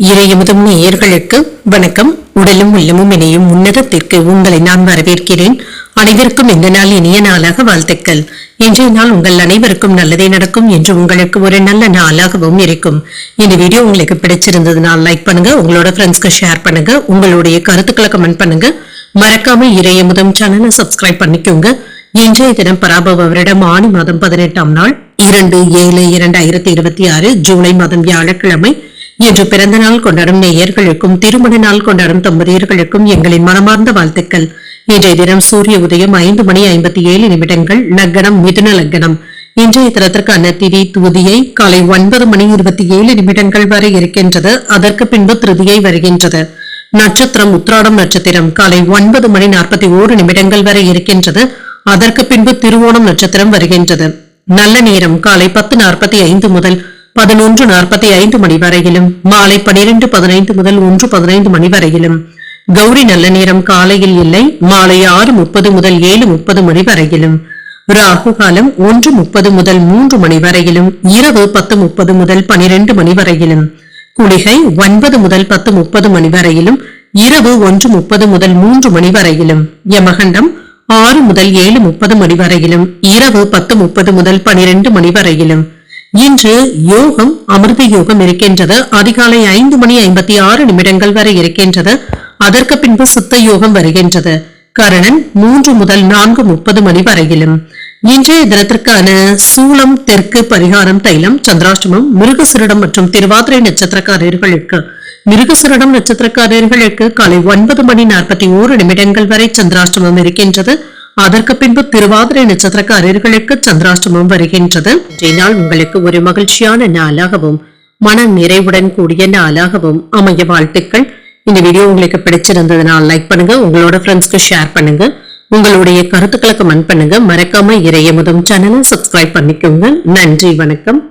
இறையமுதும் நேயர்களுக்கு வணக்கம். உடலும் உள்ளமும் இணையும் உன்னதத்திற்கு உங்களை நான் வரவேற்கிறேன். அனைவருக்கும் இந்த நாள் இனிய நாளாக வாழ்த்துக்கள். இன்றைய நாள் உங்கள் அனைவருக்கும் நல்லதே நடக்கும் என்று உங்களுக்கு ஒரு நல்ல நாளாகவும் இருக்கும். இந்த வீடியோ உங்களுக்கு பிடிச்சிருந்ததுனால் லைக் பண்ணுங்க, உங்களோட ஃப்ரெண்ட்ஸ்க்கு ஷேர் பண்ணுங்க, உங்களுடைய கருத்துக்களை கமெண்ட் பண்ணுங்க. மறக்காம இறையமுதம் சேனலை சப்ஸ்கிரைப் பண்ணிக்கோங்க. இன்றைய தினம் பராபவ வருடம் ஆணி மாதம் 18ஆம் நாள் 2/7/2026 ஜூலை மாதம் வியாழக்கிழமை. இன்று பிறந்த நாள் கொண்டாடும் நேயர்களுக்கும் திருமண நாள் கொண்டாடும் தம்பதியர்களுக்கும் எங்களின் மனமார்ந்த வாழ்த்துக்கள். இன்றைய தினம் சூரிய உதயம் 5:57 லக்னம் மிதுன லக்னம். இன்றைய தினத்திற்கான திதி துதியை காலை 9:27 வரை இருக்கின்றது. அதற்கு பின்பு திருதியை வருகின்றது. நட்சத்திரம் உத்திராடம் நட்சத்திரம் காலை 9:41 வரை இருக்கின்றது. அதற்கு பின்பு திருவோணம் நட்சத்திரம் வருகின்றது. நல்ல நேரம் காலை 10:45 முதல் 11:45 மணி வரையிலும், மாலை 12:15 முதல் 1:15 மணி வரையிலும். கௌரி நல்ல நேரம் காலையில் இல்லை, மாலை 6:30 முதல் 7:30 மணி வரையிலும். ராகு காலம் 1:30 முதல் 3 மணி வரையிலும், இரவு 10:30 முதல் 12 மணி வரையிலும். குளிகை 9 முதல் 10:30 மணி வரையிலும், இரவு 1:30 முதல் 3 மணி வரையிலும். யமகண்டம் 6 முதல் 7:30 மணி வரையிலும், இரவு 10:30 முதல் 12 மணி வரையிலும். இன்று யோகம் அமிர்த யோகம் இருக்கின்றது. அதிகாலை 5:56 வரை இருக்கின்றது. அதற்கு பின்பு சித்த யோகம் வருகின்றது. கரணன் 3 முதல் 4:30 மணி வரையிலும். இன்றைய தினத்திற்கான சூலம் தெற்கு பரிகாரம் தைலம் சந்திராஷ்டமம். மிருகசிரிடம் மற்றும் திருவாதிரை நட்சத்திரக்காரர்களுக்கு காலை 9:41 வரை சந்திராஷ்டமம் இருக்கின்றது. அதற்கு பின்பு திருவாதிரை நட்சத்திரக்காரர்களுக்கு சந்திராஷ்டமம் வருகின்றது. இன்றைய நாள் உங்களுக்கு ஒரு மகிழ்ச்சியான நாளாகவும் மன நிறைவுடன் கூடிய நாளாகவும் அமைய வாழ்த்துக்கள். இந்த வீடியோ உங்களுக்கு பிடிச்சிருந்ததுனால் லைக் பண்ணுங்க, உங்களோட ஃப்ரெண்ட்ஸ்க்கு ஷேர் பண்ணுங்க, உங்களுடைய கருத்துக்களை கமெண்ட் பண்ணுங்க. மறக்காம இறையமுதம் சேனலை சப்ஸ்கிரைப் பண்ணிக்கோங்க. நன்றி, வணக்கம்.